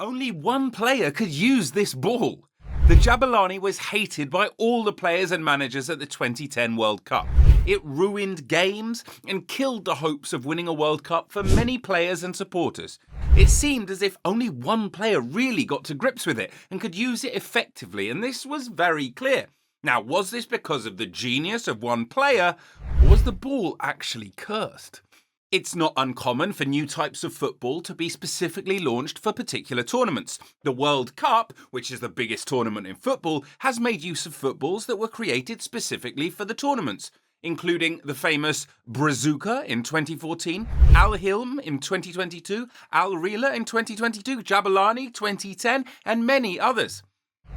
Only one player could use this ball. The Jabulani was hated by all the players and managers at the 2010 World Cup. It ruined games and killed the hopes of winning a World Cup for many players and supporters. It seemed as if only one player really got to grips with it and could use it effectively, and this was very clear. Now, was this because of the genius of one player, or was the ball actually cursed? It's not uncommon for new types of football to be specifically launched for particular tournaments. The World Cup, which is the biggest tournament in football, has made use of footballs that were created specifically for the tournaments, including the famous Brazuca in 2014, Al Hilm in 2022, Al Rila in 2022, Jabulani 2010, and many others.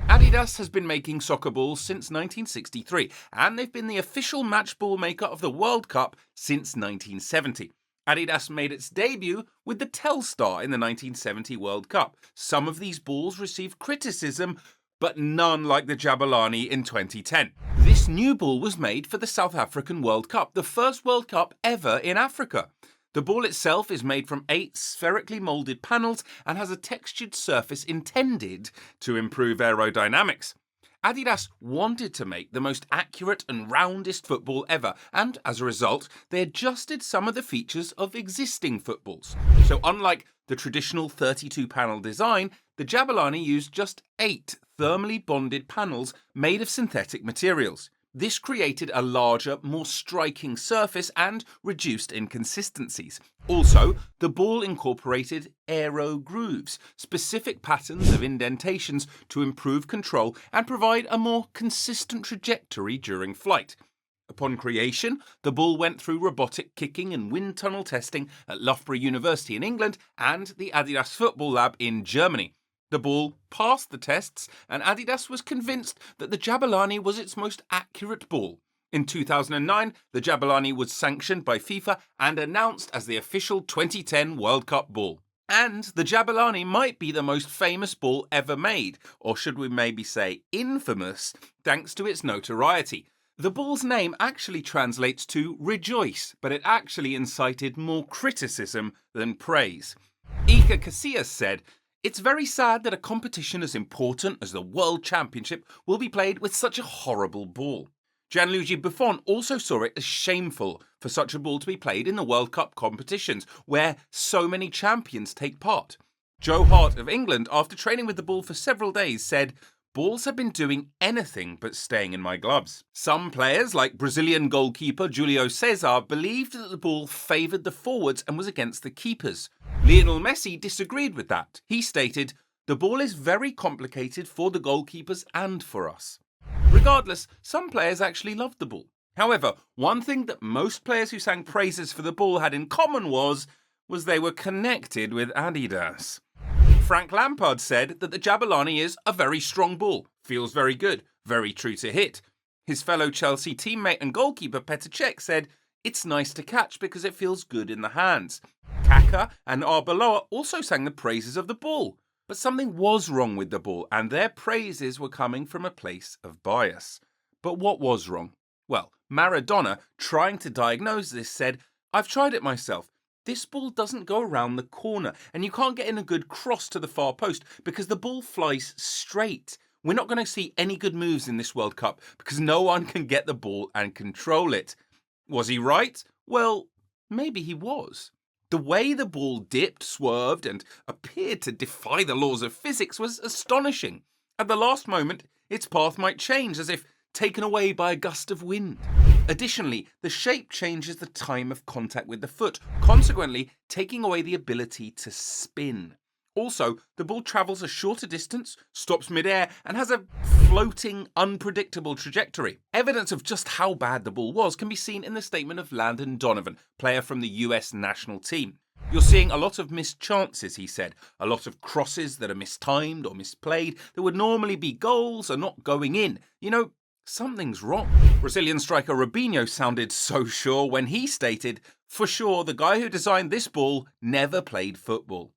Adidas has been making soccer balls since 1963, and they've been the official match ball maker of the World Cup since 1970. Adidas made its debut with the Telstar in the 1970 World Cup. Some of these balls received criticism, but none like the Jabulani in 2010. This new ball was made for the South African World Cup, the first World Cup ever in Africa. The ball itself is made from 8 spherically moulded panels and has a textured surface intended to improve aerodynamics. Adidas wanted to make the most accurate and roundest football ever, and as a result, they adjusted some of the features of existing footballs. So unlike the traditional 32-panel design, the Jabulani used just 8 thermally bonded panels made of synthetic materials. This created a larger, more striking surface and reduced inconsistencies. Also, the ball incorporated aero grooves, specific patterns of indentations to improve control and provide a more consistent trajectory during flight. Upon creation, the ball went through robotic kicking and wind tunnel testing at Loughborough University in England and the Adidas Football Lab in Germany. The ball passed the tests, and Adidas was convinced that the Jabulani was its most accurate ball. In 2009, the Jabulani was sanctioned by FIFA and announced as the official 2010 World Cup ball. And the Jabulani might be the most famous ball ever made, or should we maybe say infamous, thanks to its notoriety. The ball's name actually translates to rejoice, but it actually incited more criticism than praise. Iker Casillas said, "It's very sad that a competition as important as the World Championship will be played with such a horrible ball." Gianluigi Buffon also saw it as shameful for such a ball to be played in the World Cup competitions, where so many champions take part. Joe Hart of England, after training with the ball for several days, said, "Balls have been doing anything but staying in my gloves." Some players, like Brazilian goalkeeper Julio César, believed that the ball favoured the forwards and was against the keepers. Lionel Messi disagreed with that. He stated, "The ball is very complicated for the goalkeepers and for us." Regardless, some players actually loved the ball. However, one thing that most players who sang praises for the ball had in common was they were connected with Adidas. Frank Lampard said that the Jabulani is a very strong ball, feels very good, very true to hit. His fellow Chelsea teammate and goalkeeper Petr Cech said, "It's nice to catch because it feels good in the hands." Kaka and Arbeloa also sang the praises of the ball. But something was wrong with the ball, and their praises were coming from a place of bias. But what was wrong? Well, Maradona, trying to diagnose this, said, "I've tried it myself. This ball doesn't go around the corner, and you can't get in a good cross to the far post because the ball flies straight. We're not going to see any good moves in this World Cup because no one can get the ball and control it." Was he right? Well, maybe he was. The way the ball dipped, swerved, and appeared to defy the laws of physics was astonishing. At the last moment, its path might change, as if taken away by a gust of wind. Additionally, the shape changes the time of contact with the foot, consequently taking away the ability to spin. Also, the ball travels a shorter distance, stops mid-air, and has a floating, unpredictable trajectory. Evidence of just how bad the ball was can be seen in the statement of Landon Donovan, player from the US national team. "You're seeing a lot of missed chances," he said. "A lot of crosses that are mistimed or misplayed that would normally be goals are not going in. You know, something's wrong." Brazilian striker Robinho sounded so sure when he stated, "For sure, the guy who designed this ball never played football."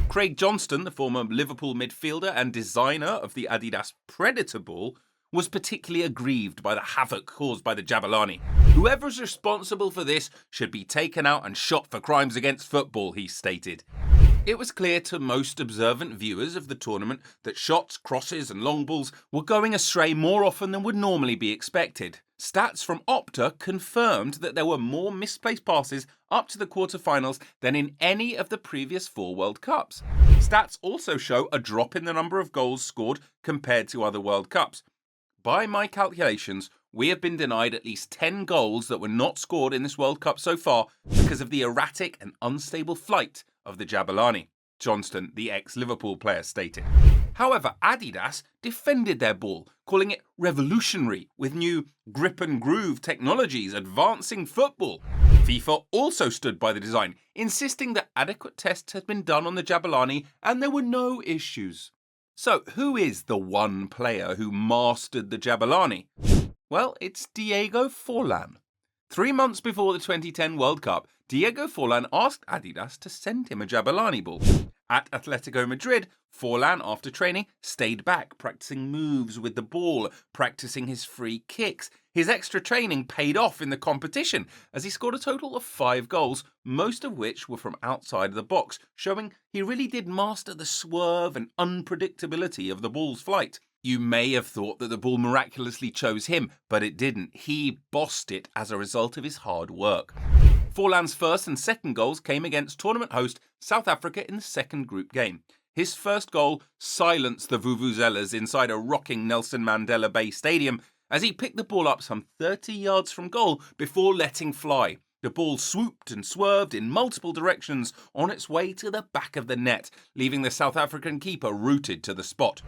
Craig Johnston, the former Liverpool midfielder and designer of the Adidas Predator ball, was particularly aggrieved by the havoc caused by the Jabulani. "Whoever's responsible for this should be taken out and shot for crimes against football," he stated. It was clear to most observant viewers of the tournament that shots, crosses, and long balls were going astray more often than would normally be expected. Stats from Opta confirmed that there were more misplaced passes up to the quarterfinals than in any of the previous 4 World Cups. Stats also show a drop in the number of goals scored compared to other World Cups. By my calculations, we have been denied at least 10 goals that were not scored in this World Cup so far because of the erratic and unstable flight of the Jabulani, Johnston, the ex-Liverpool player, stated. However, Adidas defended their ball, calling it revolutionary with new grip and groove technologies advancing football. FIFA also stood by the design, insisting that adequate tests had been done on the Jabulani and there were no issues. So, who is the one player who mastered the Jabulani? Well, it's Diego Forlan. 3 months before the 2010 World Cup, Diego Forlan asked Adidas to send him a Jabulani ball. At Atletico Madrid, Forlan, after training, stayed back, practicing moves with the ball, practicing his free kicks. His extra training paid off in the competition, as he scored a total of 5 goals, most of which were from outside of the box, showing he really did master the swerve and unpredictability of the ball's flight. You may have thought that the ball miraculously chose him, but it didn't. He bossed it as a result of his hard work. Forlan's first and second goals came against tournament host South Africa in the second group game. His first goal silenced the Vuvuzelas inside a rocking Nelson Mandela Bay Stadium as he picked the ball up some 30 yards from goal before letting fly. The ball swooped and swerved in multiple directions on its way to the back of the net, leaving the South African keeper rooted to the spot.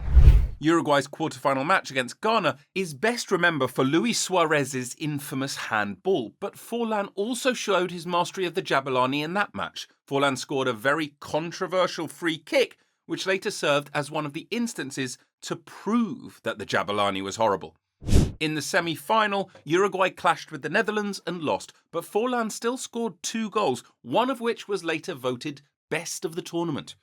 Uruguay's quarter-final match against Ghana is best remembered for Luis Suarez's infamous handball, but Forlan also showed his mastery of the Jabulani in that match. Forlan scored a very controversial free kick, which later served as one of the instances to prove that the Jabulani was horrible. In the semi-final, Uruguay clashed with the Netherlands and lost, but Forlan still scored 2 goals, one of which was later voted best of the tournament.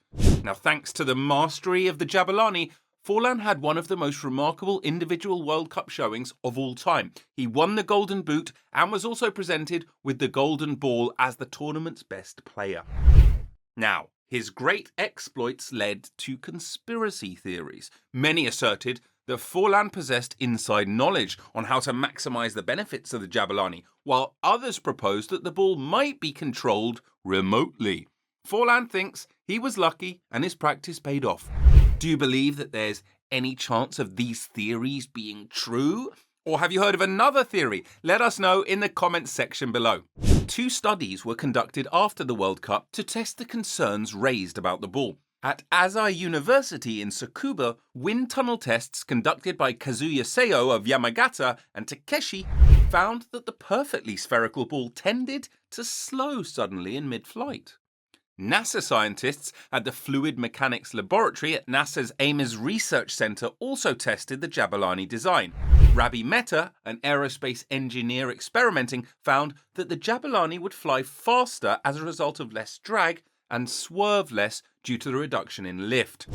Now, thanks to the mastery of the Jabulani, Forlan had one of the most remarkable individual World Cup showings of all time. He won the Golden Boot and was also presented with the Golden Ball as the tournament's best player. Now, his great exploits led to conspiracy theories. Many asserted that Forlan possessed inside knowledge on how to maximise the benefits of the Jabulani, while others proposed that the ball might be controlled remotely. Forlan thinks he was lucky and his practice paid off. Do you believe that there's any chance of these theories being true? Or have you heard of another theory? Let us know in the comments section below. 2 studies were conducted after the World Cup to test the concerns raised about the ball. At Azai University in Tsukuba, wind tunnel tests conducted by Kazuya Seo of Yamagata and Takeshi found that the perfectly spherical ball tended to slow suddenly in mid-flight. NASA scientists at the Fluid Mechanics Laboratory at NASA's Ames Research Center also tested the Jabulani design. Rabi Mehta, an aerospace engineer experimenting, found that the Jabulani would fly faster as a result of less drag and swerve less due to the reduction in lift.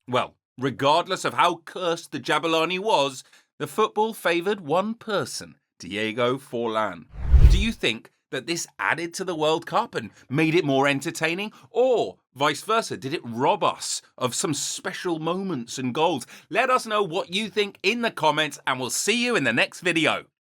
Well, regardless of how cursed the Jabulani was, the football favoured one person, Diego Forlan. Do you think that this added to the World Cup and made it more entertaining? Or, vice versa, did it rob us of some special moments and goals? Let us know what you think in the comments and we'll see you in the next video.